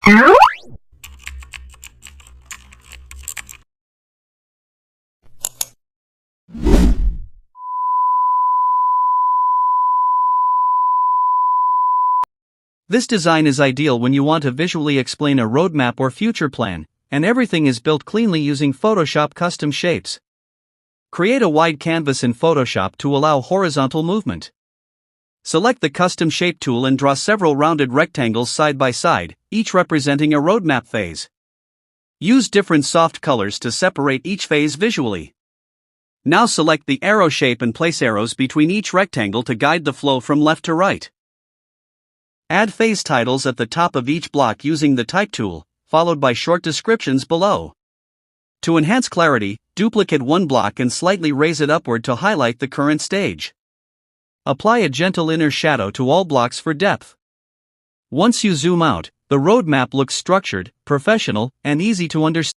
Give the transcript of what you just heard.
This design is ideal when you want to visually explain a roadmap or future plan, and everything is built cleanly using Photoshop custom shapes. Create a wide canvas in Photoshop to allow horizontal movement. Select the Custom Shape tool and draw several rounded rectangles side by side, each representing a roadmap phase. Use different soft colors to separate each phase visually. Now select the arrow shape and place arrows between each rectangle to guide the flow from left to right. Add phase titles at the top of each block using the Type tool, followed by short descriptions below. To enhance clarity, duplicate one block and slightly raise it upward to highlight the current stage. Apply a gentle inner shadow to all blocks for depth. Once you zoom out, the roadmap looks structured, professional, and easy to understand.